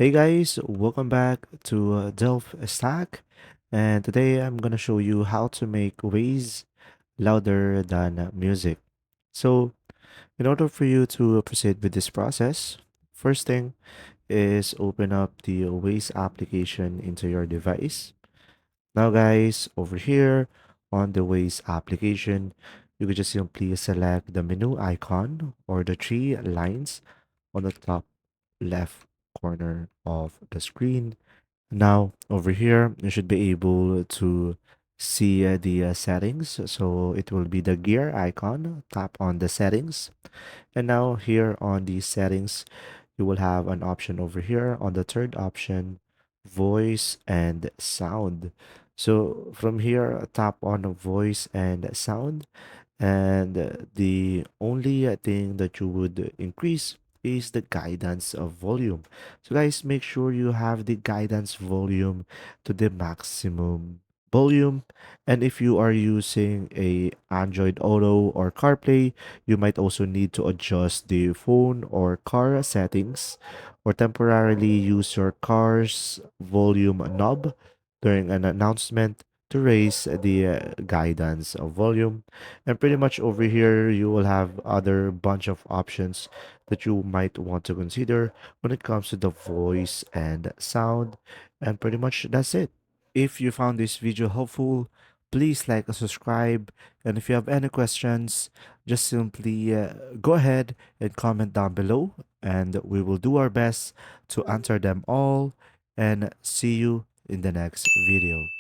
Hey guys, welcome back to DelfStack, and today I'm gonna show you how to make Waze louder than music. So, in order for you to proceed with this process, first thing is open up the Waze application into your device. Now, guys, over here on the Waze application, you could just simply select the menu icon or the three lines on the top left corner of the screen. Now, over here, you should be able to see the settings. So it will be the gear icon. Tap on the settings. And now here on the settings, you will have an option over here on the third option, voice and sound. So from here, tap on voice and sound. And the only thing that you would increase is the guidance of volume. So guys, make sure you have the guidance volume to the maximum volume. And if you are using a Android Auto or CarPlay, you might also need to adjust the phone or car settings or temporarily use your car's volume knob during an announcement to raise the guidance of volume. And pretty much over here, you will have other bunch of options that you might want to consider when it comes to the voice and sound. And pretty much that's it. If you found this video helpful, please like and subscribe. And if you have any questions, just simply go ahead and comment down below, and we will do our best to answer them all. And see you in the next video.